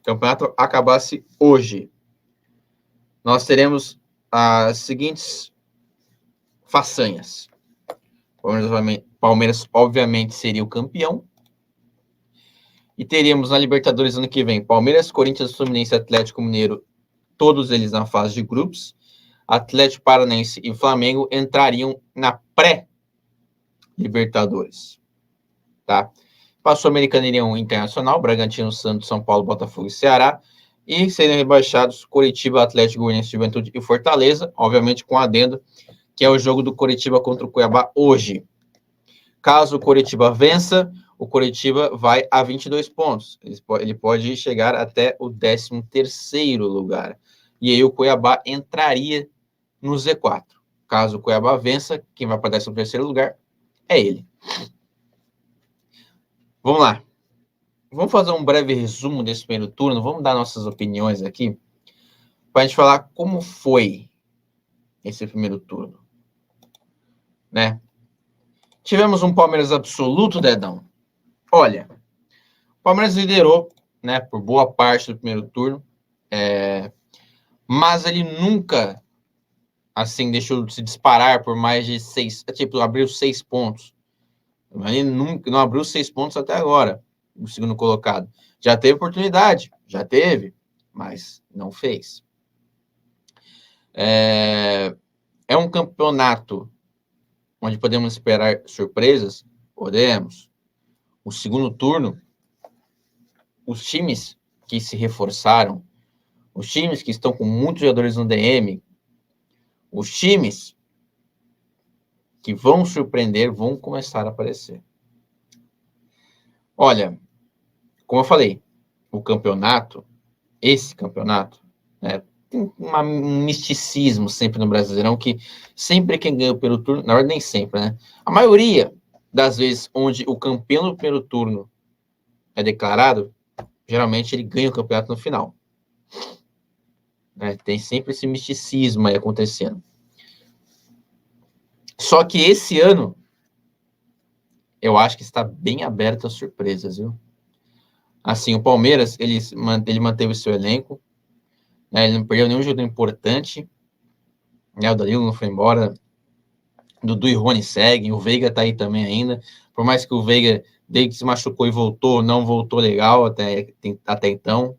campeonato acabasse hoje, nós teremos as seguintes façanhas. Palmeiras, obviamente, seria o campeão. E teríamos na Libertadores ano que vem Palmeiras, Corinthians, Fluminense, Atlético Mineiro, todos eles na fase de grupos. Atlético Paranaense e Flamengo entrariam na pré-Libertadores. Tá? Para a Sul-Americana iriam Internacional, Bragantino, Santos, São Paulo, Botafogo e Ceará. E seriam rebaixados Coritiba, Atlético Goianiense, Juventude e Fortaleza, obviamente com adendo, que é o jogo do Coritiba contra o Cuiabá hoje. Caso o Coritiba vença, o Coritiba vai a 22 pontos. Ele pode chegar até o 13º lugar. E aí o Cuiabá entraria no Z4. Caso o Cuiabá vença, quem vai para o 13º lugar é ele. Vamos lá. Vamos fazer um breve resumo desse primeiro turno. Vamos dar nossas opiniões aqui para a gente falar como foi esse primeiro turno, né? Tivemos um Palmeiras absoluto, Dedão. Olha, o Palmeiras liderou, né, por boa parte do primeiro turno, mas ele nunca, assim, deixou de se disparar por mais de 6, tipo, abriu 6 pontos. Ele nunca, não abriu 6 pontos até agora, o segundo colocado. Já teve oportunidade, mas não fez. É um campeonato onde podemos esperar surpresas? Podemos. O segundo turno, os times que se reforçaram, os times que estão com muitos jogadores no DM, os times que vão surpreender vão começar a aparecer. Olha, como eu falei, esse campeonato, né, tem um misticismo sempre no Brasileirão, que sempre quem ganha pelo turno, na verdade nem sempre, né? A maioria das vezes onde o campeão do primeiro turno é declarado, geralmente ele ganha o campeonato no final. Tem sempre esse misticismo aí acontecendo. Só que esse ano, eu acho que está bem aberto às surpresas, viu? Assim, o Palmeiras, ele manteve o seu elenco, né? Ele não perdeu nenhum jogo importante, né? O Danilo não foi embora, Dudu e Rony seguem, o Veiga tá aí também ainda, por mais que o Veiga, desde que se machucou e voltou, não voltou legal até então.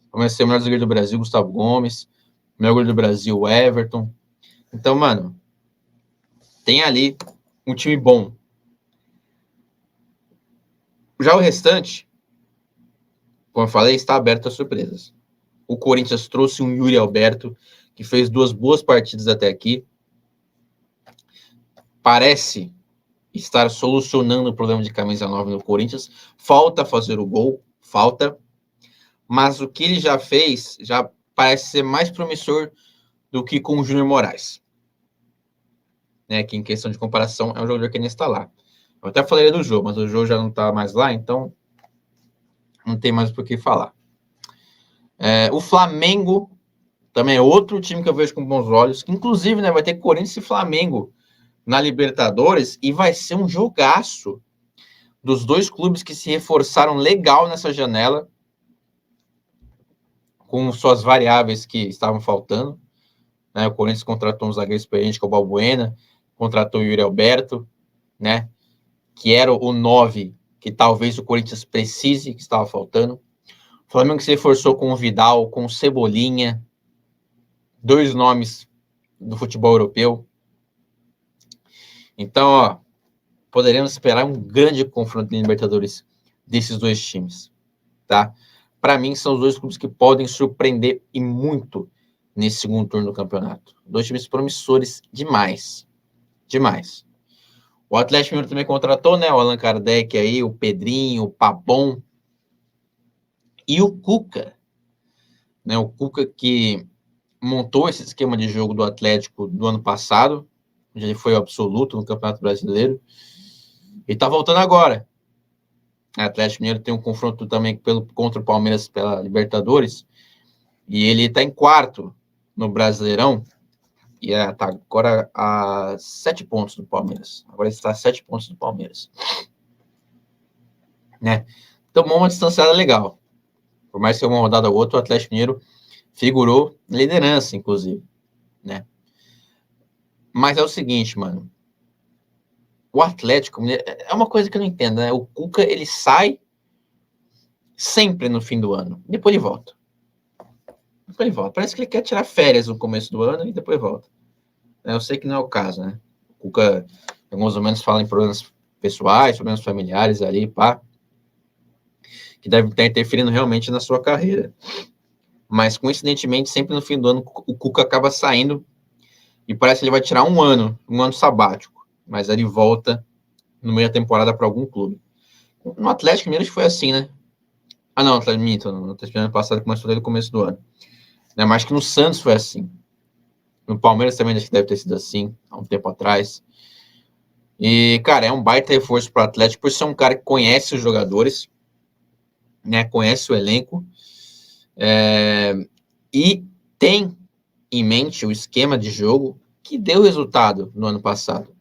O Palmeiras tem o melhor zagueiro do Brasil, Gustavo Gomes, o melhor goleiro do Brasil, Everton. Então, mano, tem ali um time bom. Já o restante, como eu falei, está aberto às surpresas. O Corinthians trouxe um Yuri Alberto, que fez 2 boas partidas até aqui. Parece estar solucionando o problema de camisa 9 no Corinthians. Falta fazer o gol, falta. Mas o que ele já fez já parece ser mais promissor do que com o Júnior Moraes. Né, que em questão de comparação é um jogador que nem está lá. Eu até falei do jogo, mas o jogo já não está mais lá, então não tem mais por que falar. O Flamengo também é outro time que eu vejo com bons olhos, que inclusive, né, vai ter Corinthians e Flamengo na Libertadores, e vai ser um jogaço dos dois clubes que se reforçaram legal nessa janela, com suas variáveis que estavam faltando. Né? O Corinthians contratou um zagueiro experiente, que é o Balbuena, contratou o Yuri Alberto, né, que era o 9 que talvez o Corinthians precise, que estava faltando. O Flamengo se reforçou com o Vidal, com o Cebolinha, 2 nomes do futebol europeu. Então, ó, poderemos esperar um grande confronto de Libertadores desses dois times, tá? Para mim, são os dois clubes que podem surpreender e muito nesse segundo turno do campeonato. 2 times promissores demais. Demais. O Atlético Mineiro também contratou, né? O Allan Kardec aí, o Pedrinho, o Pabon e o Cuca. Né? O Cuca que montou esse esquema de jogo do Atlético do ano passado, onde ele foi o absoluto no Campeonato Brasileiro. E tá voltando agora. O Atlético Mineiro tem um confronto também contra o Palmeiras pela Libertadores. E ele tá em 4º no Brasileirão. E tá agora a 7 pontos do Palmeiras. Agora está a 7 pontos do Palmeiras. Né? Tomou uma distanciada legal. Por mais que uma rodada ou outra, o Atlético Mineiro figurou na liderança, inclusive, né? Mas é o seguinte, mano. O Atlético Mineiro é uma coisa que eu não entendo, né? O Cuca, ele sai sempre no fim do ano. Depois ele volta. Depois ele volta. Parece que ele quer tirar férias no começo do ano e depois volta. Eu sei que não é o caso, né? O Cuca, em alguns momentos, fala em problemas pessoais, problemas familiares ali, pá, que deve estar interferindo realmente na sua carreira. Mas, coincidentemente, sempre no fim do ano, o Cuca acaba saindo e parece que ele vai tirar um ano sabático. Mas ele volta no meio da temporada para algum clube. No Atlético Mineiro foi assim, né? Ah, não, Atlético no Atlético ano passado começou desde o começo do ano. Né? Mas que no Santos foi assim. No Palmeiras também acho que deve ter sido assim, há um tempo atrás. E, cara, é um baita reforço para o Atlético, por ser um cara que conhece os jogadores, né? Conhece o elenco. E tem em mente o esquema de jogo que deu resultado no ano passado.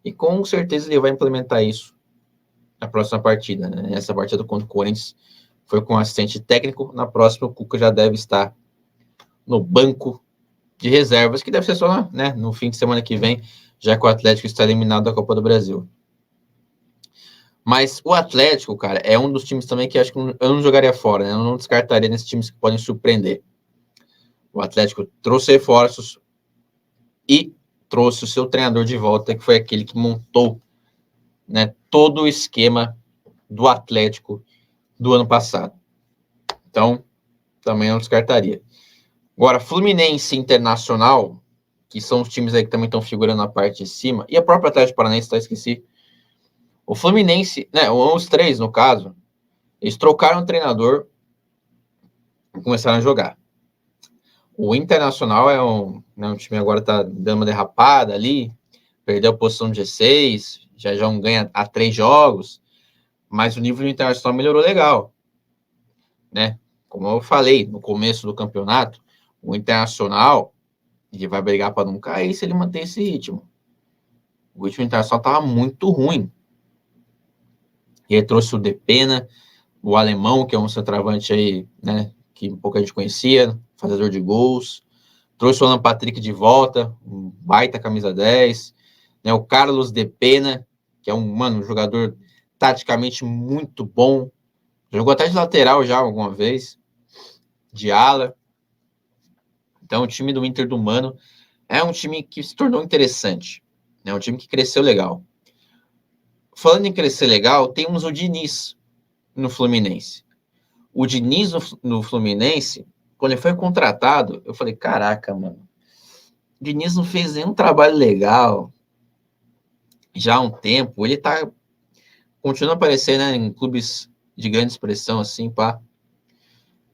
E com certeza ele vai implementar isso na próxima partida, né? Essa partida contra o Corinthians foi com assistente técnico. Na próxima, o Cuca já deve estar no banco de reservas, que deve ser só, né, no fim de semana que vem, já que o Atlético está eliminado da Copa do Brasil. Mas o Atlético, cara, é um dos times também que acho que eu não jogaria fora, né? Eu não descartaria nesses times que podem surpreender. O Atlético trouxe reforços e trouxe o seu treinador de volta, que foi aquele que montou, né, todo o esquema do Atlético do ano passado. Então, também não descartaria. Agora, Fluminense e Internacional, que são os times aí que também estão figurando na parte de cima, e a própria Atlético Paranaense, esqueci. O Fluminense, né, os três, no caso, eles trocaram o treinador e começaram a jogar. O Internacional um time agora tá dando uma derrapada ali, perdeu a posição de G6, já não ganha há 3 jogos, mas o nível do Internacional melhorou legal, né? Como eu falei no começo do campeonato, o Internacional ele vai brigar para não cair se ele manter esse ritmo. O ritmo internacional estava muito ruim. E ele trouxe o Depena, o alemão, que é um centroavante aí, né, que pouca gente conhecia, fazedor de gols. Trouxe o Alan Patrick de volta, um baita camisa 10. Né, o Carlos Depena, que é um jogador taticamente muito bom. Jogou até de lateral já alguma vez, de ala. Então, o time do Inter do Mano é um time que se tornou interessante. É um time que cresceu legal. Falando em crescer legal, temos o Diniz no Fluminense. O Diniz no Fluminense, quando ele foi contratado, eu falei, caraca, mano, o Diniz não fez nenhum trabalho legal já há um tempo. Ele continua aparecendo, né, em clubes de grande expressão, assim, pá.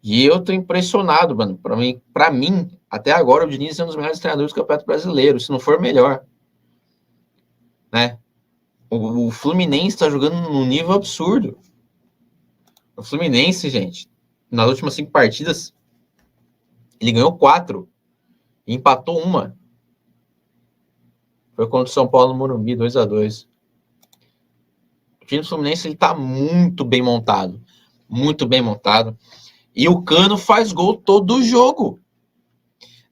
E eu tô impressionado, mano. Pra mim, até agora, o Diniz é um dos melhores treinadores do Campeonato Brasileiro, se não for melhor, né? O Fluminense tá jogando num nível absurdo. O Fluminense, gente, nas últimas 5 partidas, ele ganhou 4 e empatou uma. Foi contra o São Paulo no Morumbi, 2-2. O time do Fluminense ele tá muito bem montado. Muito bem montado. E o Cano faz gol todo jogo.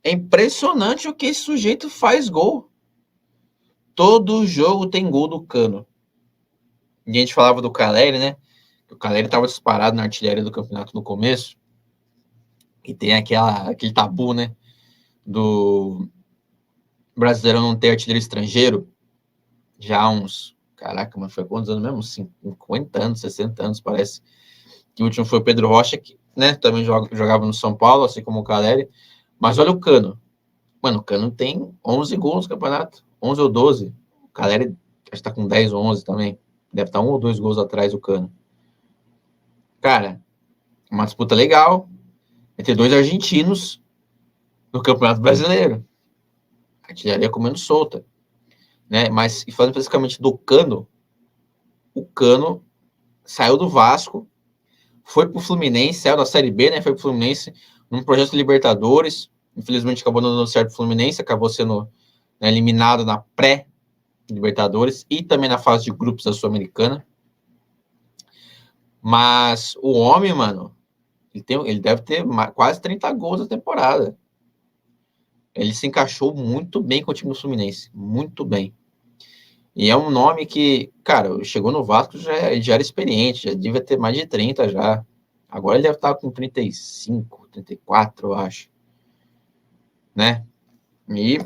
É impressionante o que esse sujeito faz gol. Todo jogo tem gol do Cano. E a gente falava do Caleri, né? O Caleri estava disparado na artilharia do campeonato no começo. E tem aquele tabu, né? Do brasileiro não ter artilheiro estrangeiro. Já há uns... Caraca, mas foi quantos anos mesmo? 50 anos, 60 anos, parece. Que o último foi o Pedro Rocha, que, né? Também jogava no São Paulo, assim como o Caleri. Mas olha o Cano. Mano, o Cano tem 11 gols no campeonato. 11 ou 12. O Caleri acho que tá com 10 ou 11 também. Deve estar 1 ou 2 gols atrás do Cano. Cara, uma disputa legal entre dois argentinos no Campeonato Brasileiro. Artilharia comendo solta. Né? Mas, e falando especificamente do Cano, o Cano saiu do Vasco, foi pro Fluminense, saiu da Série B, né? Foi pro Fluminense num projeto de Libertadores. Infelizmente acabou não dando certo o Fluminense, acabou sendo, né, eliminado na pré-Libertadores e também na fase de grupos da Sul-Americana. Mas o homem, mano, Ele deve ter quase 30 gols na temporada. Ele se encaixou muito bem com o time do Fluminense. Muito bem. E é um nome que, cara, chegou no Vasco, já era experiente, já devia ter mais de 30 já. Agora ele deve estar com 35, 34, eu acho. Né? E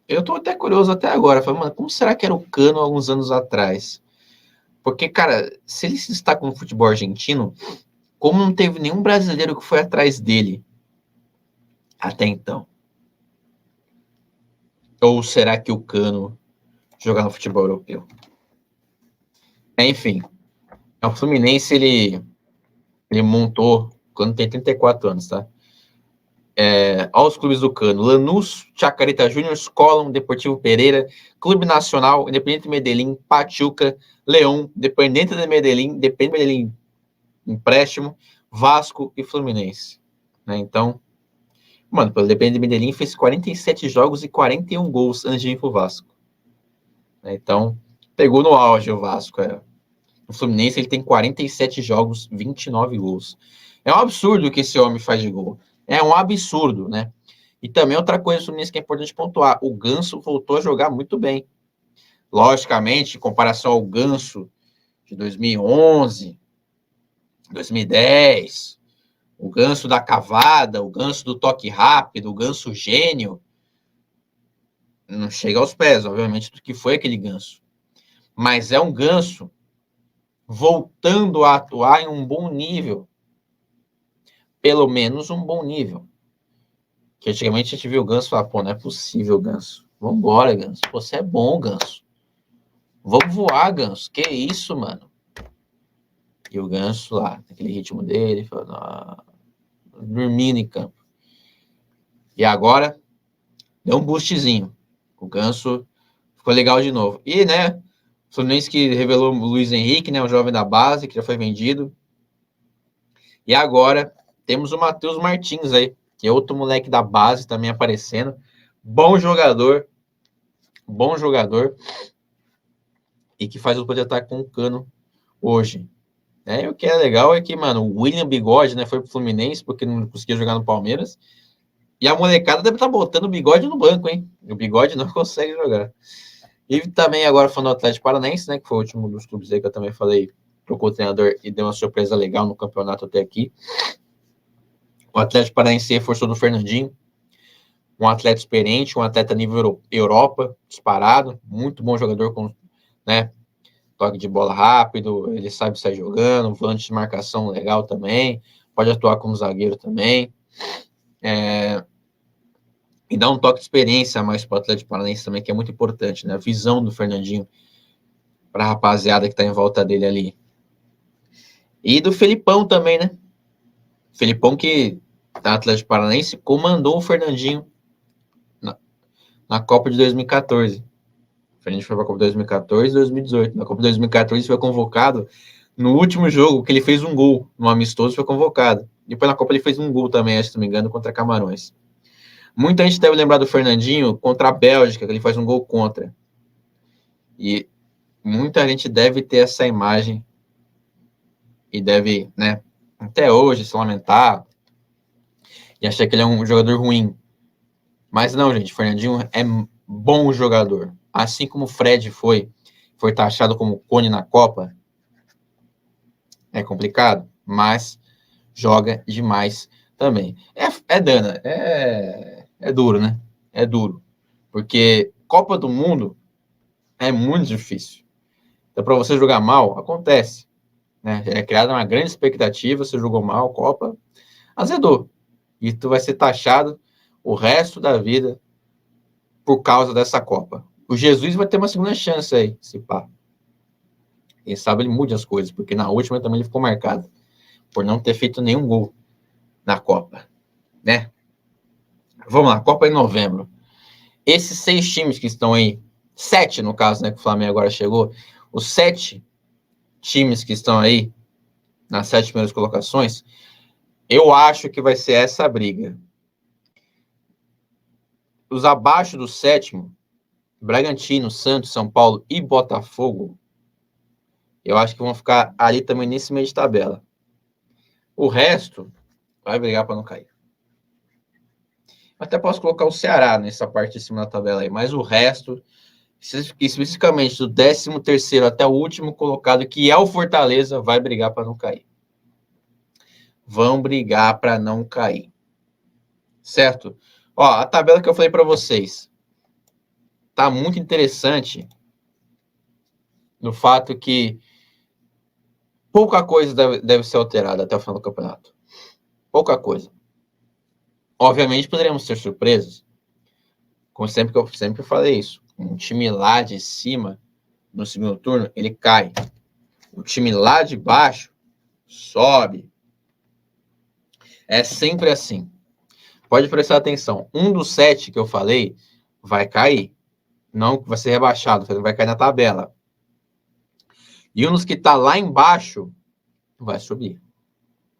eu tô até curioso até agora. Falei, mano, como será que era o Cano alguns anos atrás? Porque, cara, se ele se destaca no futebol argentino, como não teve nenhum brasileiro que foi atrás dele até então? Ou será que o Cano jogar no futebol europeu? Enfim, o Fluminense, ele montou quando tem 34 anos, tá? Aos clubes do Cano: Lanús, Chacarita Juniors, Colón, Deportivo Pereira, Clube Nacional, Independiente Medellín, Pachuca, León, Independiente de Medellín, Independiente Medellín, empréstimo, Vasco e Fluminense. Né? Então, mano, pelo Independiente de Medellín fez 47 jogos e 41 gols antes de ir pro Vasco. Né? Então, pegou no auge o Vasco. O Fluminense ele tem 47 jogos, 29 gols. É um absurdo o que esse homem faz de gol. É um absurdo, né? E também outra coisa do Fluminense que é importante pontuar: o Ganso voltou a jogar muito bem. Logicamente, em comparação ao Ganso de 2011, 2010, o Ganso da cavada, o Ganso do toque rápido, o Ganso gênio, não chega aos pés, obviamente, do que foi aquele Ganso. Mas é um Ganso voltando a atuar em um bom nível. Pelo menos um bom nível. Que antigamente a gente viu o Ganso e falava, pô, não é possível, Ganso. Vambora, Ganso. Você é bom, Ganso. Vamos voar, Ganso. Que isso, mano? E o Ganso lá, naquele ritmo dele, falando, dormindo em campo. E agora, deu um boostzinho. O Ganso ficou legal de novo. E, né, o Fluminense que revelou o Luiz Henrique, né, um jovem da base, que já foi vendido. E agora, temos o Matheus Martins aí, que é outro moleque da base também aparecendo. Bom jogador. E que faz o poder ataque com o Cano hoje. E o que é legal é que, mano, o William Bigode, né, foi pro Fluminense porque não conseguia jogar no Palmeiras. E a molecada deve estar botando o Bigode no banco, hein? O Bigode não consegue jogar. E também agora falando do Atlético Paranaense, né, que foi o último dos clubes aí que eu também falei, trocou o treinador e deu uma surpresa legal no campeonato até aqui. O Atlético Paranaense reforçou do Fernandinho, um atleta experiente, um atleta nível Europa, disparado, muito bom jogador com, né, toque de bola rápido, ele sabe sair jogando, volante de marcação legal também, pode atuar como zagueiro também. E dá um toque de experiência mais para o Atlético Paranaense também, que é muito importante, né? A visão do Fernandinho para a rapaziada que está em volta dele ali. E do Felipão também, né? Felipão que tá Atlético Paranaense comandou o Fernandinho na Copa de 2014. O Fernandinho foi para a Copa de 2014 e 2018. Na Copa de 2014 foi convocado no último jogo, que ele fez um gol no amistoso, foi convocado. Depois na Copa ele fez um gol também, se não me engano, contra Camarões. Muita gente deve lembrar do Fernandinho contra a Bélgica, que ele faz um gol contra. E muita gente deve ter essa imagem e deve, né, até hoje se lamentar e achar que ele é um jogador ruim. Mas não, gente, o Fernandinho é bom jogador. Assim como o Fred foi taxado como cone na Copa, é complicado, mas joga demais também. Dana, é duro, né? É duro. Porque Copa do Mundo é muito difícil. Então, para você jogar mal, acontece. Né? É criada uma grande expectativa, você jogou mal, Copa, azedou. E tu vai ser taxado o resto da vida por causa dessa Copa. O Jesus vai ter uma segunda chance aí, se pá. Quem sabe ele mude as coisas, porque na última também ele ficou marcado por não ter feito nenhum gol na Copa, né? Vamos lá, Copa em novembro. Esses 6 times que estão aí, 7 no caso, né, que o Flamengo agora chegou, os 7 times que estão aí nas 7 primeiras colocações, eu acho que vai ser essa briga. Os abaixo do 7º, Bragantino, Santos, São Paulo e Botafogo, eu acho que vão ficar ali também nesse meio de tabela. O resto vai brigar para não cair. Até posso colocar o Ceará nessa parte de cima da tabela aí, mas o resto, especificamente do 13º até o último colocado, que é o Fortaleza, vai brigar para não cair. Vão brigar para não cair. Certo? Ó, a tabela que eu falei para vocês tá muito interessante no fato que pouca coisa deve ser alterada até o final do campeonato. Pouca coisa. Obviamente poderemos ter surpresas. Como sempre que eu sempre falei isso. Um time lá de cima, no segundo turno, ele cai. O time lá de baixo sobe. É sempre assim. Pode prestar atenção. Um dos 7 que eu falei vai cair. Não vai ser rebaixado, vai cair na tabela. E um dos que está lá embaixo vai subir.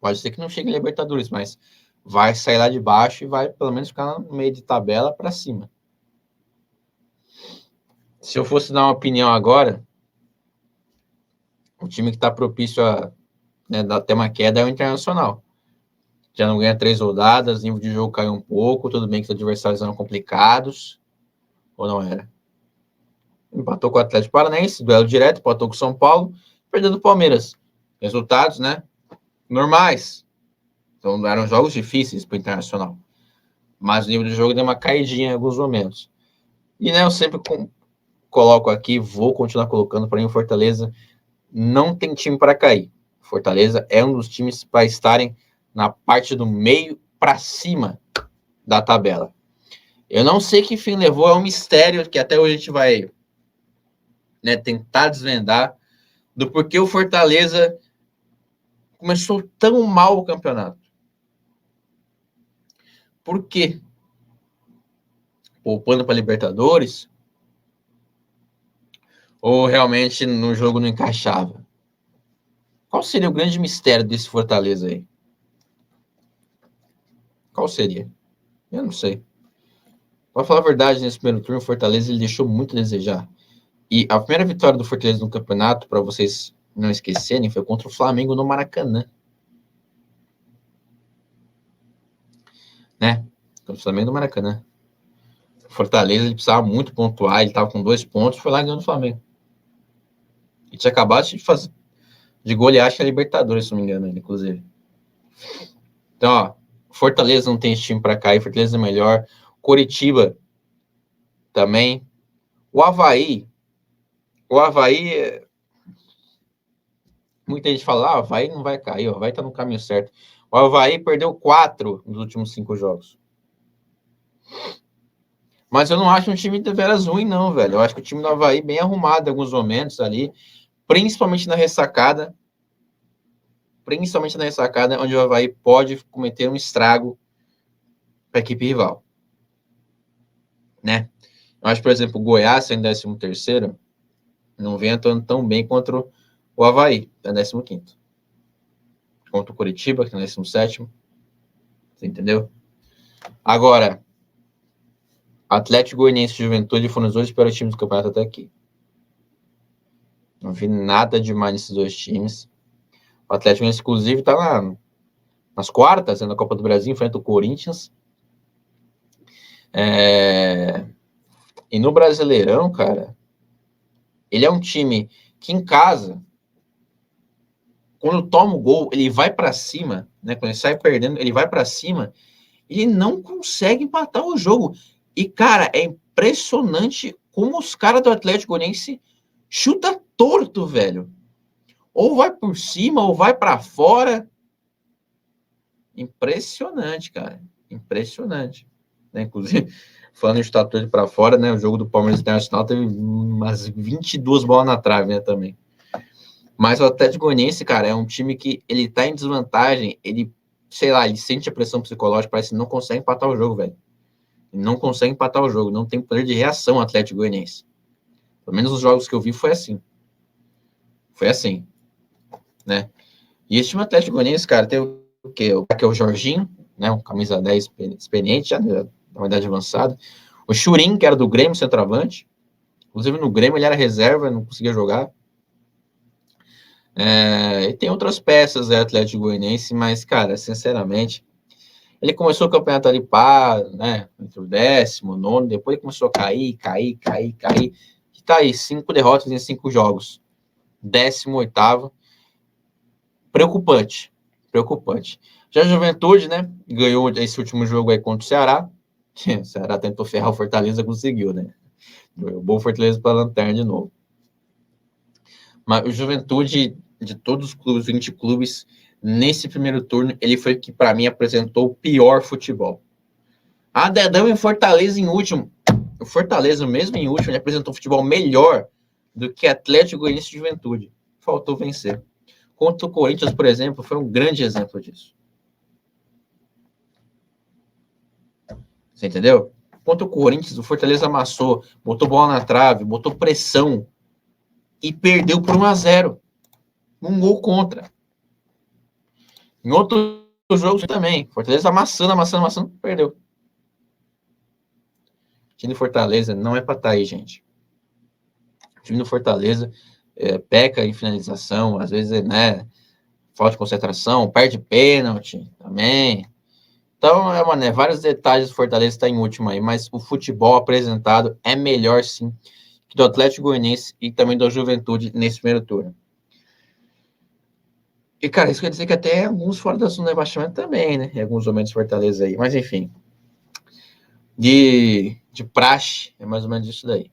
Pode ser que não chegue em Libertadores, mas vai sair lá de baixo e vai pelo menos ficar no meio de tabela para cima. Se eu fosse dar uma opinião agora, o time que está propício a ter uma queda é o Internacional. Já não ganha 3 rodadas, nível de jogo caiu um pouco, tudo bem que os adversários eram complicados, ou não era? Empatou com o Atlético Paranaense, duelo direto, empatou com o São Paulo, perdendo o Palmeiras. Resultados, né? Normais. Então eram jogos difíceis para o Internacional. Mas o nível de jogo deu uma caidinha em alguns momentos. E né, eu sempre coloco aqui, vou continuar colocando, para mim o Fortaleza não tem time para cair. Fortaleza é um dos times para estarem na parte do meio para cima da tabela. Eu não sei que fim levou, é um mistério que até hoje a gente vai tentar desvendar do porquê o Fortaleza começou tão mal o campeonato. Por quê? Poupando para Libertadores? Ou realmente no jogo não encaixava? Qual seria o grande mistério desse Fortaleza aí? Qual seria? Eu não sei. Para falar a verdade, nesse primeiro turno, o Fortaleza ele deixou muito a desejar. E a primeira vitória do Fortaleza no campeonato, para vocês não esquecerem, foi contra o Flamengo no Maracanã. Né? Contra o Flamengo no Maracanã. O Fortaleza ele precisava muito pontuar, ele estava com 2 pontos, foi lá e ganhou no Flamengo. E tinha acabado de golear, acho que a Libertadores, se não me engano, inclusive. Então, ó, Fortaleza não tem esse time para cair, Fortaleza é melhor. Coritiba também. O Avaí, muita gente fala, o Avaí não vai cair, o Avaí tá no caminho certo. O Avaí perdeu 4 nos últimos 5 jogos. Mas eu não acho um time de veras ruim, não, velho. Eu acho que o time do Avaí bem arrumado em alguns momentos ali, principalmente na ressacada, onde o Avaí pode cometer um estrago para a equipe rival. Né? Eu acho, por exemplo, o Goiás, em 13º, não vem atuando tão bem contra o Avaí, tá em 15º. Contra o Coritiba, que tá em 17º. Você entendeu? Agora, Atlético Goianiense e Juventude foram os 2 piores times do campeonato até aqui. Não vi nada demais nesses 2 times. O Atlético Goianiense, inclusive, tá lá nas quartas, na Copa do Brasil, enfrenta o Corinthians. E no Brasileirão, cara, ele é um time que em casa, quando toma o gol, ele vai para cima, né? Quando ele sai perdendo, ele vai para cima, ele não consegue empatar o jogo. E, cara, é impressionante como os caras do Atlético Goianiense chuta torto, velho. Ou vai por cima, ou vai para fora. Impressionante, cara. Impressionante. Né? Inclusive, falando em chutar torto para fora, né? O jogo do Palmeiras Internacional teve umas 22 bolas na trave, né? Também. Mas o Atlético Goianiense, cara, é um time que ele tá em desvantagem, ele, sei lá, ele sente a pressão psicológica, parece que não consegue empatar o jogo, velho. Não consegue empatar o jogo, não tem poder de reação o Atlético Goianiense. Pelo menos os jogos que eu vi foi assim. Foi assim, né? E esse time Atlético Goianiense, cara, tem o quê? O que é o Jorginho, né? Um camisa 10 experiente, já da uma idade avançada. O Churin, que era do Grêmio, centroavante. Inclusive no Grêmio ele era reserva, não conseguia jogar. E tem outras peças, Atlético Goianiense, mas, cara, sinceramente, ele começou o campeonato ali, pá, né, entre o 19º, depois começou a cair, e tá aí, 5 derrotas em 5 jogos. 18º, preocupante. Já a Juventude, né, ganhou esse último jogo aí contra o Ceará. O Ceará tentou ferrar o Fortaleza, conseguiu, né? Derrubou o Fortaleza para a lanterna de novo. Mas o Juventude, de todos os clubes, 20 clubes, nesse primeiro turno, ele foi que, para mim, apresentou o pior futebol. Dedão em Fortaleza em último. O Fortaleza, mesmo em último, ele apresentou um futebol melhor do que Atlético Goianiense e Juventude. Faltou vencer. Contra o Corinthians, por exemplo, foi um grande exemplo disso. Você entendeu? Contra o Corinthians, o Fortaleza amassou, botou bola na trave, botou pressão e perdeu por 1-0. Um gol contra. Em outro jogo também, Fortaleza amassando, perdeu. O time do Fortaleza não é para estar aí, gente. O time do Fortaleza peca em finalização, às vezes, né, falta de concentração, perde pênalti também. Então, né, vários detalhes do Fortaleza está em último aí, mas o futebol apresentado é melhor, sim, que do Atlético Goianiense e também da Juventude nesse primeiro turno. E, cara, isso quer dizer que até alguns fora da zona de rebaixamento também, né? Em alguns momentos Fortaleza aí. Mas, enfim, de praxe, é mais ou menos isso daí.